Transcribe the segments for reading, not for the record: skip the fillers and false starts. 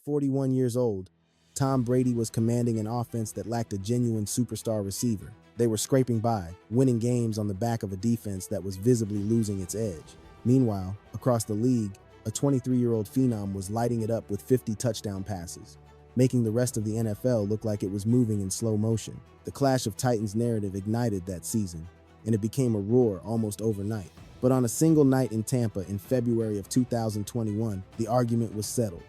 41 years old, Tom Brady was commanding an offense that lacked a genuine superstar receiver. They were scraping by, winning games on the back of a defense that was visibly losing its edge. Meanwhile, across the league, a 23-year-old phenom was lighting it up with 50 touchdown passes, making the rest of the NFL look like it was moving in slow motion. The Clash of Titans narrative ignited that season, and it became a roar almost overnight. But on a single night in Tampa in February of 2021, the argument was settled.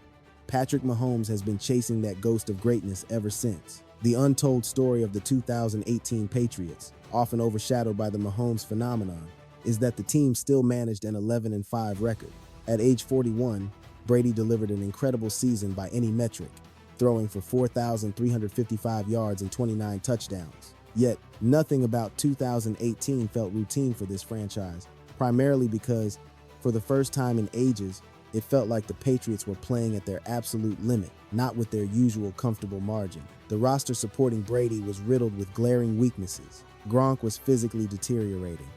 Patrick Mahomes has been chasing that ghost of greatness ever since. The untold story of the 2018 Patriots, often overshadowed by the Mahomes phenomenon, is that the team still managed an 11-5 record. At age 41, Brady delivered an incredible season by any metric, throwing for 4,355 yards and 29 touchdowns. Yet, nothing about 2018 felt routine for this franchise, primarily because, for the first time in ages, it felt like the Patriots were playing at their absolute limit, not with their usual comfortable margin. The roster supporting Brady was riddled with glaring weaknesses. Gronk was physically deteriorating.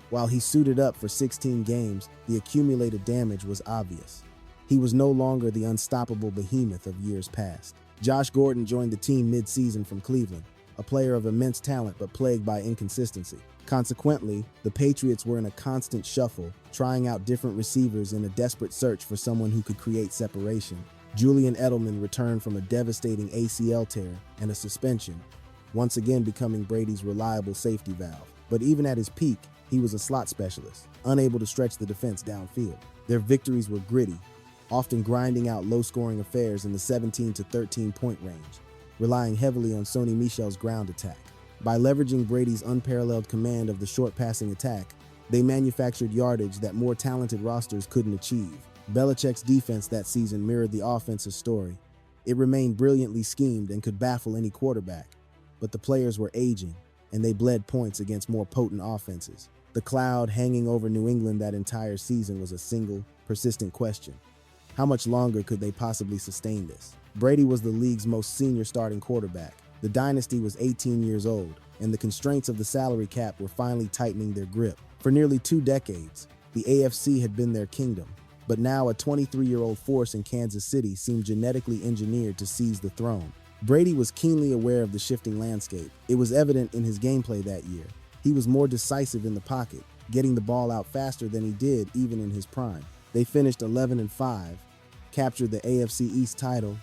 While he suited up for 16 games, the accumulated damage was obvious. He was no longer the unstoppable behemoth of years past. Josh Gordon joined the team mid-season from Cleveland, a player of immense talent but plagued by inconsistency. Consequently, the Patriots were in a constant shuffle, trying out different receivers in a desperate search for someone who could create separation. Julian Edelman returned from a devastating ACL tear and a suspension, once again becoming Brady's reliable safety valve. But even at his peak, he was a slot specialist, unable to stretch the defense downfield. Their victories were gritty, often grinding out low-scoring affairs in the 17 to 13-point range, relying heavily on Sony Michel's ground attack. By leveraging Brady's unparalleled command of the short passing attack, they manufactured yardage that more talented rosters couldn't achieve. Belichick's defense that season mirrored the offense's story. It remained brilliantly schemed and could baffle any quarterback, but the players were aging, and they bled points against more potent offenses. The cloud hanging over New England that entire season was a single, persistent question. How much longer could they possibly sustain this? Brady was the league's most senior starting quarterback. The dynasty was 18 years old, and the constraints of the salary cap were finally tightening their grip. For nearly 2 decades, the AFC had been their kingdom, but now a 23-year-old force in Kansas City seemed genetically engineered to seize the throne. Brady was keenly aware of the shifting landscape. It was evident in his gameplay that year. He was more decisive in the pocket, getting the ball out faster than he did even in his prime. They finished 11-5, captured the AFC East title,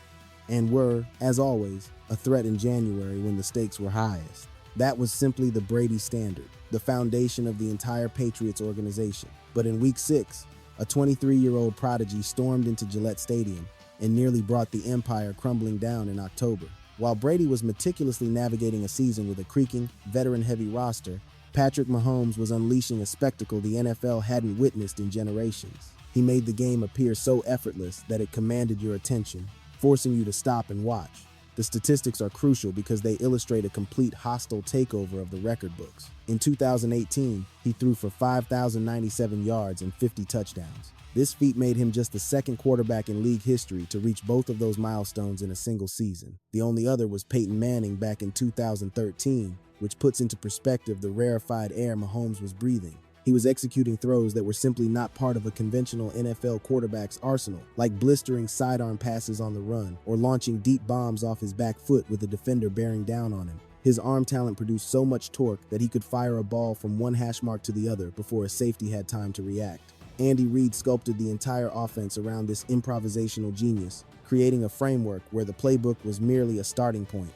and were, as always, a threat in January when the stakes were highest. That was simply the Brady standard, the foundation of the entire Patriots organization. But in Week 6, a 23-year-old prodigy stormed into Gillette Stadium and nearly brought the empire crumbling down in October. While Brady was meticulously navigating a season with a creaking, veteran-heavy roster, Patrick Mahomes was unleashing a spectacle the NFL hadn't witnessed in generations. He made the game appear so effortless that it commanded your attention, forcing you to stop and watch. The statistics are crucial because they illustrate a complete hostile takeover of the record books. In 2018, he threw for 5,097 yards and 50 touchdowns. This feat made him just the second quarterback in league history to reach both of those milestones in a single season. The only other was Peyton Manning back in 2013, which puts into perspective the rarefied air Mahomes was breathing. He was executing throws that were simply not part of a conventional NFL quarterback's arsenal, like blistering sidearm passes on the run or launching deep bombs off his back foot with a defender bearing down on him. His arm talent produced so much torque that he could fire a ball from one hash mark to the other before a safety had time to react. Andy Reid sculpted the entire offense around this improvisational genius, creating a framework where the playbook was merely a starting point,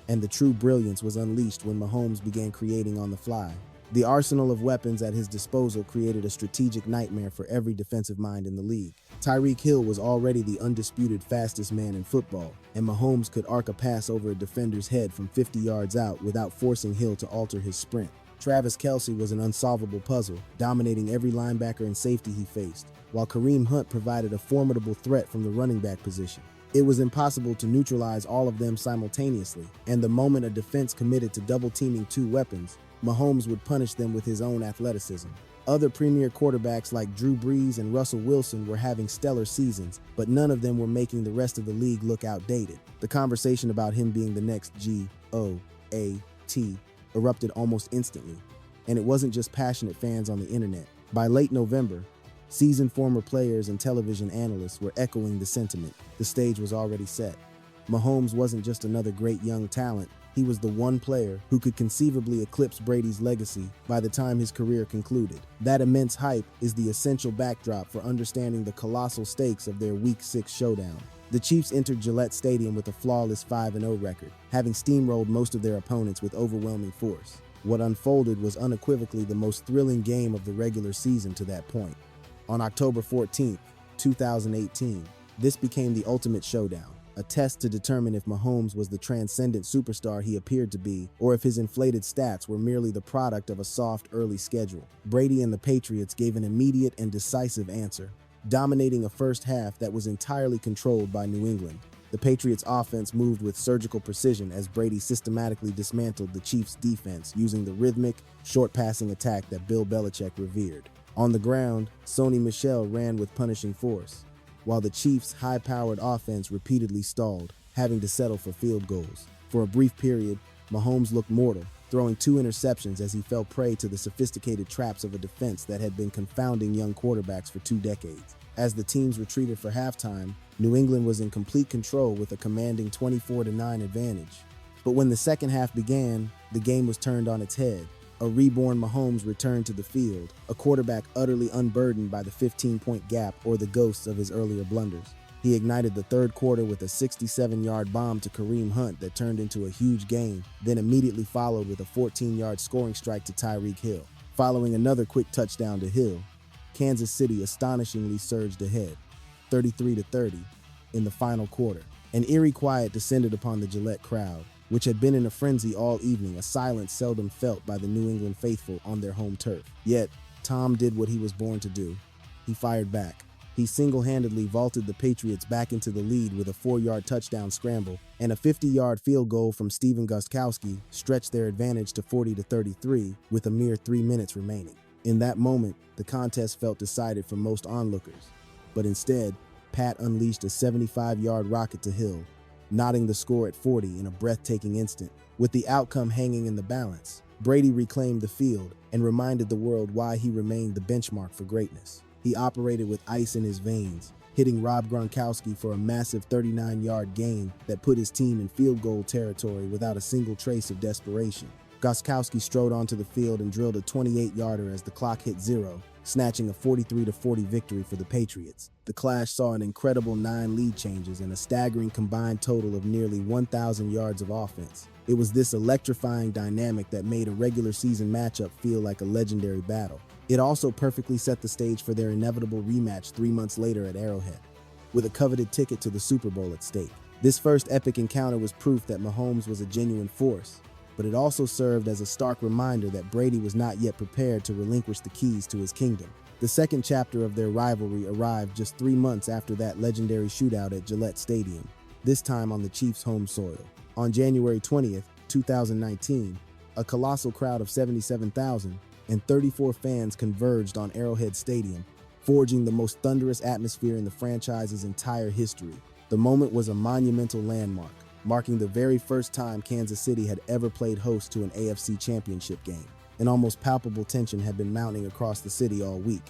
and the true brilliance was unleashed when Mahomes began creating on the fly. The arsenal of weapons at his disposal created a strategic nightmare for every defensive mind in the league. Tyreek Hill was already the undisputed fastest man in football, and Mahomes could arc a pass over a defender's head from 50 yards out without forcing Hill to alter his sprint. Travis Kelce was an unsolvable puzzle, dominating every linebacker and safety he faced, while Kareem Hunt provided a formidable threat from the running back position. It was impossible to neutralize all of them simultaneously, and the moment a defense committed to double-teaming 2 weapons, Mahomes would punish them with his own athleticism. Other premier quarterbacks like Drew Brees and Russell Wilson were having stellar seasons, but none of them were making the rest of the league look outdated. The conversation about him being the next G-O-A-T erupted almost instantly, and it wasn't just passionate fans on the internet. By late November, Seasoned former players and television analysts were echoing the sentiment. The stage was already set. Mahomes wasn't just another great young talent. He was the one player who could conceivably eclipse Brady's legacy by the time his career concluded. That immense hype is the essential backdrop for understanding the colossal stakes of their Week 6 showdown. The Chiefs entered Gillette Stadium with a flawless 5-0 record, having steamrolled most of their opponents with overwhelming force. What unfolded was unequivocally the most thrilling game of the regular season to that point. On October 14, 2018, this became the ultimate showdown, a test to determine if Mahomes was the transcendent superstar he appeared to be, or if his inflated stats were merely the product of a soft early schedule. Brady and the Patriots gave an immediate and decisive answer, dominating a first half that was entirely controlled by New England. The Patriots' offense moved with surgical precision as Brady systematically dismantled the Chiefs' defense using the rhythmic, short-passing attack that Bill Belichick revered. On the ground, Sony Michel ran with punishing force, while the Chiefs' high-powered offense repeatedly stalled, having to settle for field goals. For a brief period, Mahomes looked mortal, throwing 2 interceptions as he fell prey to the sophisticated traps of a defense that had been confounding young quarterbacks for 2 decades. As the teams retreated for halftime, New England was in complete control with a commanding 24-9 advantage. But when the second half began, the game was turned on its head. A reborn Mahomes returned to the field, a quarterback utterly unburdened by the 15-point gap or the ghosts of his earlier blunders. He ignited the third quarter with a 67-yard bomb to Kareem Hunt that turned into a huge gain, then immediately followed with a 14-yard scoring strike to Tyreek Hill. Following another quick touchdown to Hill, Kansas City astonishingly surged ahead, 33-30, in the final quarter. An eerie quiet descended upon the Gillette crowd, which had been in a frenzy all evening, a silence seldom felt by the New England faithful on their home turf. Yet, Tom did what he was born to do. He fired back. He single-handedly vaulted the Patriots back into the lead with a 4-yard touchdown scramble, and a 50-yard field goal from Steven Gostkowski stretched their advantage to 40-33 with a mere 3 minutes remaining. In that moment, the contest felt decided for most onlookers, but instead, Pat unleashed a 75-yard rocket to Hill, knotting the score at 40 in a breathtaking instant. With the outcome hanging in the balance, Brady reclaimed the field and reminded the world why he remained the benchmark for greatness. He operated with ice in his veins, hitting Rob Gronkowski for a massive 39-yard gain that put his team in field goal territory without a single trace of desperation. Gostkowski strode onto the field and drilled a 28-yarder as the clock hit 0, snatching a 43-40 victory for the Patriots. The clash saw an incredible 9 lead changes and a staggering combined total of nearly 1,000 yards of offense. It was this electrifying dynamic that made a regular season matchup feel like a legendary battle. It also perfectly set the stage for their inevitable rematch 3 months later at Arrowhead, with a coveted ticket to the Super Bowl at stake. This first epic encounter was proof that Mahomes was a genuine force, but it also served as a stark reminder that Brady was not yet prepared to relinquish the keys to his kingdom. The second chapter of their rivalry arrived just 3 months after that legendary shootout at Gillette Stadium, this time on the Chiefs' home soil. On January 20th, 2019, a colossal crowd of 77,000 and 34 fans converged on Arrowhead Stadium, forging the most thunderous atmosphere in the franchise's entire history. The moment was a monumental landmark, marking the very first time Kansas City had ever played host to an AFC Championship game. An almost palpable tension had been mounting across the city all week.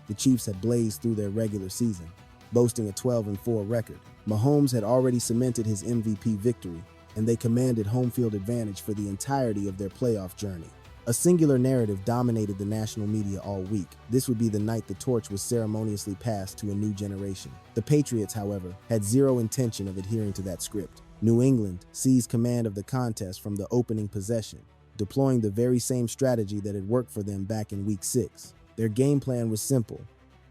The Chiefs had blazed through their regular season, boasting a 12-4 record. Mahomes had already cemented his MVP victory, and they commanded home field advantage for the entirety of their playoff journey. A singular narrative dominated the national media all week. This would be the night the torch was ceremoniously passed to a new generation. The Patriots, however, had zero intention of adhering to that script. New England seized command of the contest from the opening possession, deploying the very same strategy that had worked for them back in Week 6. Their game plan was simple: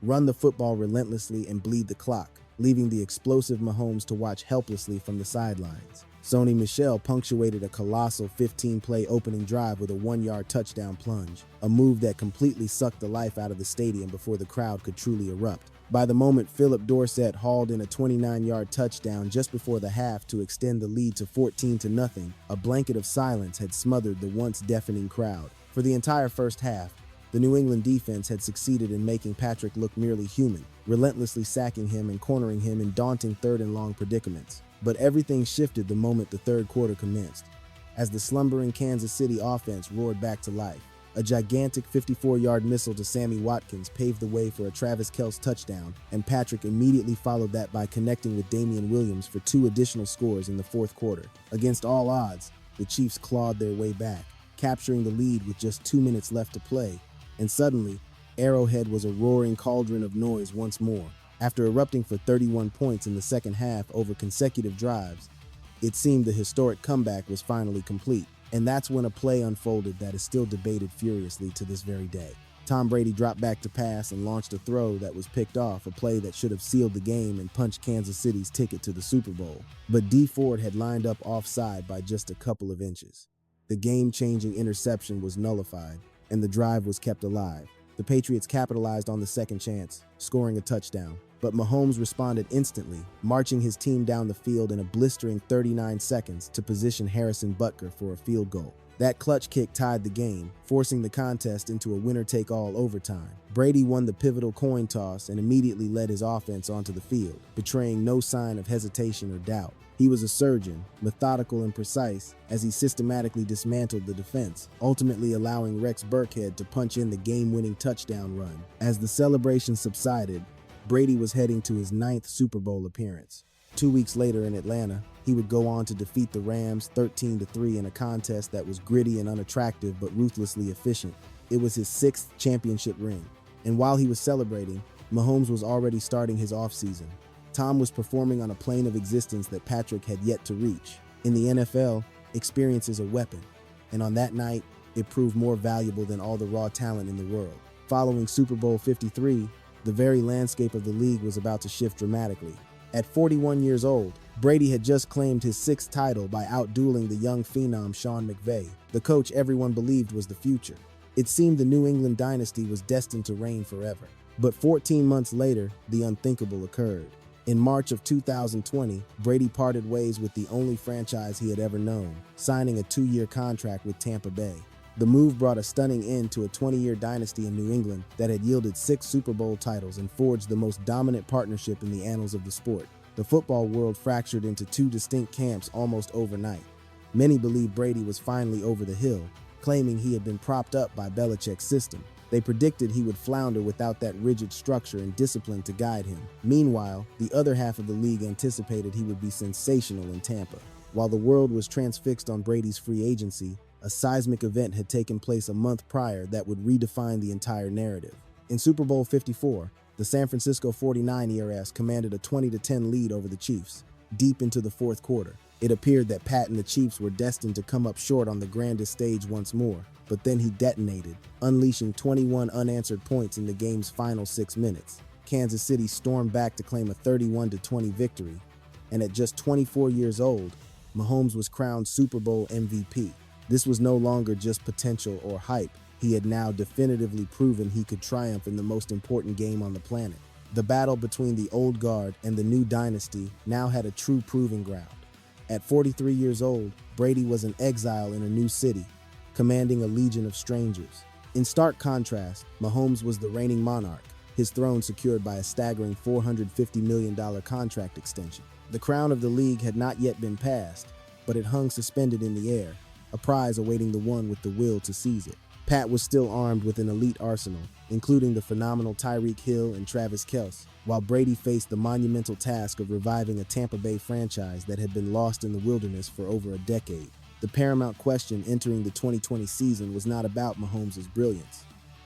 run the football relentlessly and bleed the clock, leaving the explosive Mahomes to watch helplessly from the sidelines. Sony Michel punctuated a colossal 15-play opening drive with a 1-yard touchdown plunge, a move that completely sucked the life out of the stadium before the crowd could truly erupt. By the moment, Philip Dorsett hauled in a 29-yard touchdown just before the half to extend the lead to 14-0, a blanket of silence had smothered the once deafening crowd. For the entire first half, the New England defense had succeeded in making Patrick look merely human, relentlessly sacking him and cornering him in daunting third-and-long predicaments. But everything shifted the moment the third quarter commenced, as the slumbering Kansas City offense roared back to life. A gigantic 54-yard missile to Sammy Watkins paved the way for a Travis Kelce touchdown, and Patrick immediately followed that by connecting with Damian Williams for 2 additional scores in the fourth quarter. Against all odds, the Chiefs clawed their way back, capturing the lead with just 2 minutes left to play, and suddenly, Arrowhead was a roaring cauldron of noise once more. After erupting for 31 points in the second half over consecutive drives, it seemed the historic comeback was finally complete. And that's when a play unfolded that is still debated furiously to this very day. Tom Brady dropped back to pass and launched a throw that was picked off, a play that should have sealed the game and punched Kansas City's ticket to the Super Bowl. But Dee Ford had lined up offside by just a couple of inches. The game-changing interception was nullified, and the drive was kept alive. The Patriots capitalized on the second chance, scoring a touchdown. But Mahomes responded instantly, marching his team down the field in a blistering 39 seconds to position Harrison Butker for a field goal. That clutch kick tied the game, forcing the contest into a winner-take-all overtime. Brady won the pivotal coin toss and immediately led his offense onto the field, betraying no sign of hesitation or doubt. He was a surgeon, methodical and precise, as he systematically dismantled the defense, ultimately allowing Rex Burkhead to punch in the game-winning touchdown run. As the celebration subsided, Brady was heading to his 9th Super Bowl appearance. 2 weeks later in Atlanta, he would go on to defeat the Rams 13-3 in a contest that was gritty and unattractive but ruthlessly efficient. It was his 6th championship ring. And while he was celebrating, Mahomes was already starting his offseason. Tom was performing on a plane of existence that Patrick had yet to reach. In the NFL, experience is a weapon, and on that night, it proved more valuable than all the raw talent in the world. Following Super Bowl 53, the very landscape of the league was about to shift dramatically. At 41 years old, Brady had just claimed his 6th title by outdueling the young phenom Sean McVay, the coach everyone believed was the future. It seemed the New England dynasty was destined to reign forever. But 14 months later, the unthinkable occurred. In March of 2020, Brady parted ways with the only franchise he had ever known, signing a 2-year contract with Tampa Bay. The move brought a stunning end to a 20-year dynasty in New England that had yielded 6 Super Bowl titles and forged the most dominant partnership in the annals of the sport. The football world fractured into 2 distinct camps almost overnight. Many believed Brady was finally over the hill, claiming he had been propped up by Belichick's system. They predicted he would flounder without that rigid structure and discipline to guide him. Meanwhile, the other half of the league anticipated he would be sensational in Tampa. While the world was transfixed on Brady's free agency, a seismic event had taken place a month prior that would redefine the entire narrative. In Super Bowl 54, the San Francisco 49ers commanded a 20-10 lead over the Chiefs. Deep into the fourth quarter, it appeared that Pat and the Chiefs were destined to come up short on the grandest stage once more, but then he detonated, unleashing 21 unanswered points in the game's final 6 minutes. Kansas City stormed back to claim a 31-20 victory, and at just 24 years old, Mahomes was crowned Super Bowl MVP. This was no longer just potential or hype. He had now definitively proven he could triumph in the most important game on the planet. The battle between the old guard and the new dynasty now had a true proving ground. At 43 years old, Brady was an exile in a new city, commanding a legion of strangers. In stark contrast, Mahomes was the reigning monarch, his throne secured by a staggering $450 million contract extension. The crown of the league had not yet been passed, but it hung suspended in the air, a prize awaiting the one with the will to seize it. Pat was still armed with an elite arsenal, including the phenomenal Tyreek Hill and Travis Kelce, while Brady faced the monumental task of reviving a Tampa Bay franchise that had been lost in the wilderness for over a decade. The paramount question entering the 2020 season was not about Mahomes' brilliance.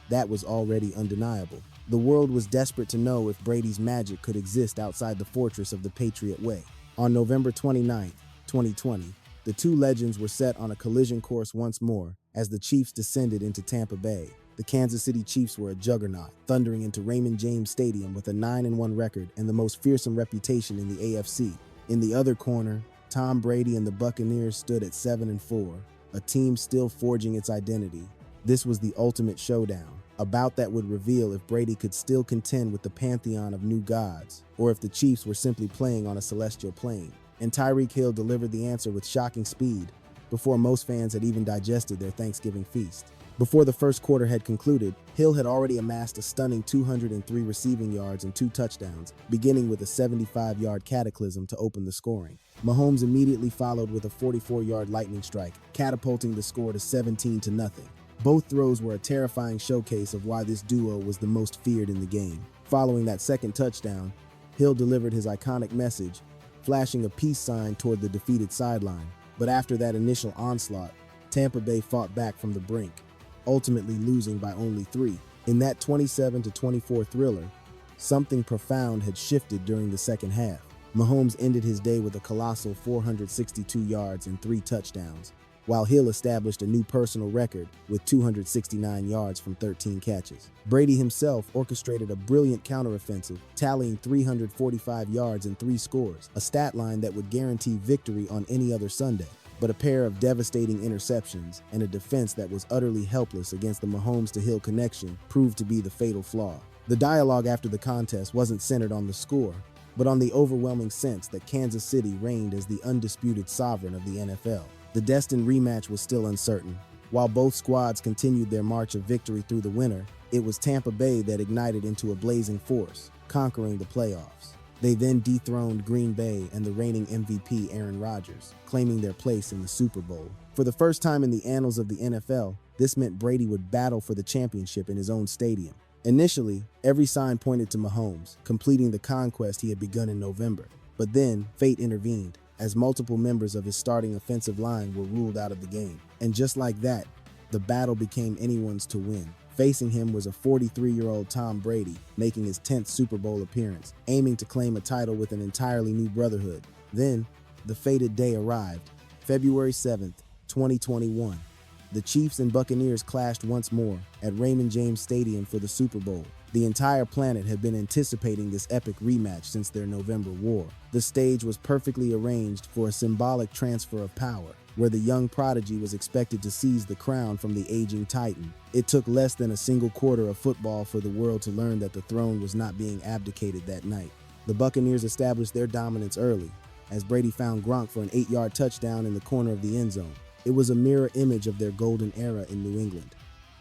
That was already undeniable. The world was desperate to know if Brady's magic could exist outside the fortress of the Patriot Way. On November 29, 2020, the two legends were set on a collision course once more as the Chiefs descended into Tampa Bay. The Kansas City Chiefs were a juggernaut, thundering into Raymond James Stadium with a 9-1 record and the most fearsome reputation in the AFC. In the other corner, Tom Brady and the Buccaneers stood at 7-4, a team still forging its identity. This was the ultimate showdown, a bout that would reveal if Brady could still contend with the pantheon of new gods, or if the Chiefs were simply playing on a celestial plane. And Tyreek Hill delivered the answer with shocking speed, before most fans had even digested their Thanksgiving feast. Before the first quarter had concluded, Hill had already amassed a stunning 203 receiving yards and 2 touchdowns, beginning with a 75-yard cataclysm to open the scoring. Mahomes immediately followed with a 44-yard lightning strike, catapulting the score to 17-0. Both throws were a terrifying showcase of why this duo was the most feared in the game. Following that second touchdown, Hill delivered his iconic message, flashing a peace sign toward the defeated sideline. But after that initial onslaught, Tampa Bay fought back from the brink, ultimately losing by only 3. In that 27-24 thriller, something profound had shifted during the second half. Mahomes ended his day with a colossal 462 yards and 3 touchdowns, while Hill established a new personal record with 269 yards from 13 catches. Brady himself orchestrated a brilliant counteroffensive, tallying 345 yards and 3 scores, a stat line that would guarantee victory on any other Sunday. But a pair of devastating interceptions and a defense that was utterly helpless against the Mahomes to Hill connection proved to be the fatal flaw. The dialogue after the contest wasn't centered on the score, but on the overwhelming sense that Kansas City reigned as the undisputed sovereign of the NFL. The destined rematch was still uncertain. While both squads continued their march of victory through the winter, it was Tampa Bay that ignited into a blazing force, conquering the playoffs. They then dethroned Green Bay and the reigning MVP Aaron Rodgers, claiming their place in the Super Bowl. For the first time in the annals of the NFL, this meant Brady would battle for the championship in his own stadium. Initially, every sign pointed to Mahomes, completing the conquest he had begun in November. But then, fate intervened, as multiple members of his starting offensive line were ruled out of the game. And just like that, the battle became anyone's to win. Facing him was a 43-year-old Tom Brady, making his 10th Super Bowl appearance, aiming to claim a title with an entirely new brotherhood. Then, the fated day arrived, February 7th, 2021. The Chiefs and Buccaneers clashed once more at Raymond James Stadium for the Super Bowl. The entire planet had been anticipating this epic rematch since their November war. The stage was perfectly arranged for a symbolic transfer of power, where the young prodigy was expected to seize the crown from the aging titan. It took less than a single quarter of football for the world to learn that the throne was not being abdicated that night. The Buccaneers established their dominance early, as Brady found Gronk for an 8-yard touchdown in the corner of the end zone. It was a mirror image of their golden era in New England.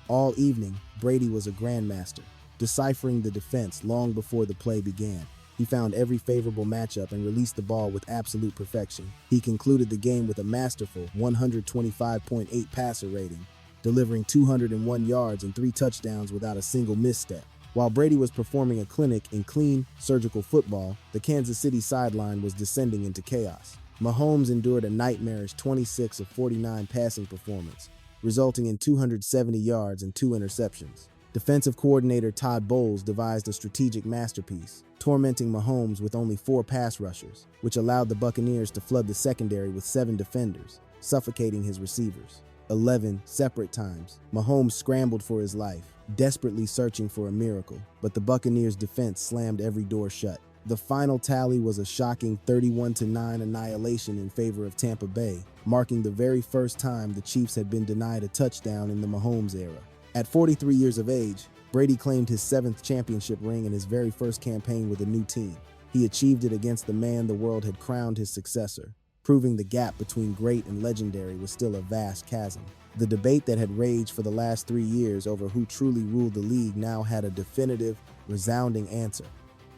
All evening, Brady was a grandmaster, deciphering the defense long before the play began. He found every favorable matchup and released the ball with absolute perfection. He concluded the game with a masterful 125.8 passer rating, delivering 201 yards and 3 touchdowns without a single misstep. While Brady was performing a clinic in clean, surgical football, the Kansas City sideline was descending into chaos. Mahomes endured a nightmarish 26 of 49 passing performance, resulting in 270 yards and 2 interceptions. Defensive coordinator Todd Bowles devised a strategic masterpiece, tormenting Mahomes with only 4 pass rushers, which allowed the Buccaneers to flood the secondary with 7 defenders, suffocating his receivers. 11 separate times, Mahomes scrambled for his life, desperately searching for a miracle, but the Buccaneers' defense slammed every door shut. The final tally was a shocking 31-9 annihilation in favor of Tampa Bay, marking the very first time the Chiefs had been denied a touchdown in the Mahomes era. At 43 years of age, Brady claimed his 7th championship ring in his very first campaign with a new team. He achieved it against the man the world had crowned his successor, proving the gap between great and legendary was still a vast chasm. The debate that had raged for the last 3 years over who truly ruled the league now had a definitive, resounding answer.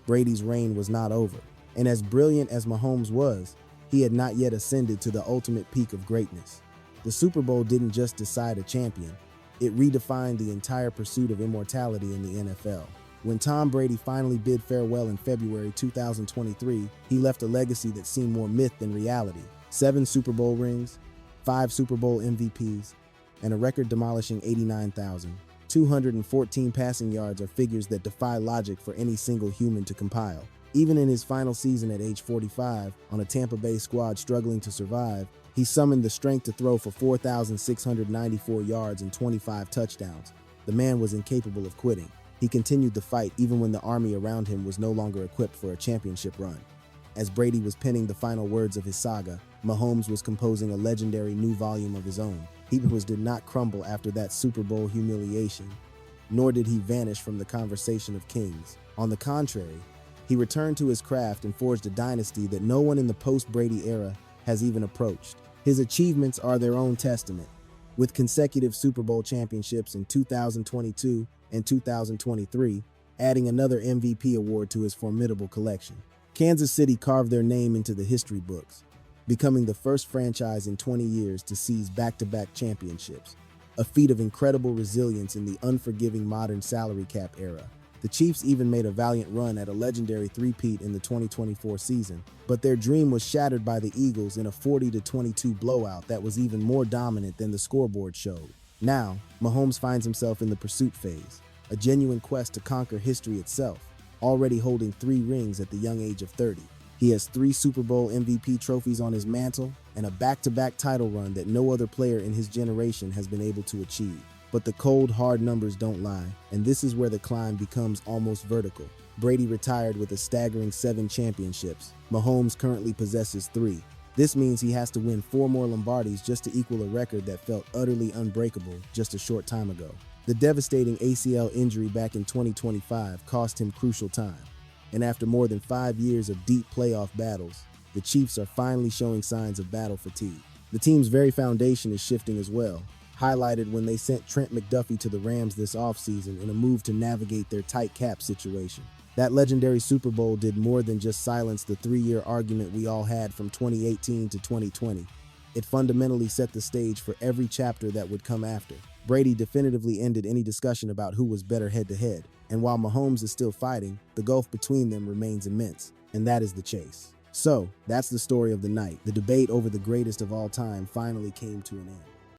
Brady's reign was not over, and as brilliant as Mahomes was, he had not yet ascended to the ultimate peak of greatness. The Super Bowl didn't just decide a champion, it redefined the entire pursuit of immortality in the NFL. When Tom Brady finally bid farewell in February 2023, he left a legacy that seemed more myth than reality. 7 Super Bowl rings, 5 Super Bowl MVPs, and a record-demolishing 89,214 passing yards are figures that defy logic for any single human to compile. Even in his final season at age 45, on a Tampa Bay squad struggling to survive, he summoned the strength to throw for 4,694 yards and 25 touchdowns. The man was incapable of quitting. He continued the fight even when the army around him was no longer equipped for a championship run. As Brady was penning the final words of his saga, Mahomes was composing a legendary new volume of his own. He did not crumble after that Super Bowl humiliation, nor did he vanish from the conversation of kings. On the contrary, he returned to his craft and forged a dynasty that no one in the post-Brady era has even approached. His achievements are their own testament, with consecutive Super Bowl championships in 2022 and 2023, adding another MVP award to his formidable collection. Kansas City carved their name into the history books, becoming the first franchise in 20 years to seize back-to-back championships. a feat of incredible resilience in the unforgiving modern salary cap era. The Chiefs even made a valiant run at a legendary three-peat in the 2024 season, but their dream was shattered by the Eagles in a 40-22 blowout that was even more dominant than the scoreboard showed. Now, Mahomes finds himself in the pursuit phase, a genuine quest to conquer history itself, already holding 3 rings at the young age of 30. He has 3 Super Bowl MVP trophies on his mantle and a back-to-back title run that no other player in his generation has been able to achieve. But the cold, hard numbers don't lie, and this is where the climb becomes almost vertical. Brady retired with a staggering 7 championships. Mahomes currently possesses 3. This means he has to win 4 more Lombardis just to equal a record that felt utterly unbreakable just a short time ago. The devastating ACL injury back in 2025 cost him crucial time, and after more than 5 years of deep playoff battles, the Chiefs are finally showing signs of battle fatigue. The team's very foundation is shifting as well, highlighted when they sent Trent McDuffie to the Rams this offseason in a move to navigate their tight cap situation. That legendary Super Bowl did more than just silence the 3-year argument we all had from 2018 to 2020. It fundamentally set the stage for every chapter that would come after. Brady definitively ended any discussion about who was better head-to-head, and while Mahomes is still fighting, the gulf between them remains immense, and that is the chase. So, that's the story of the night. The debate over the greatest of all time finally came to an end.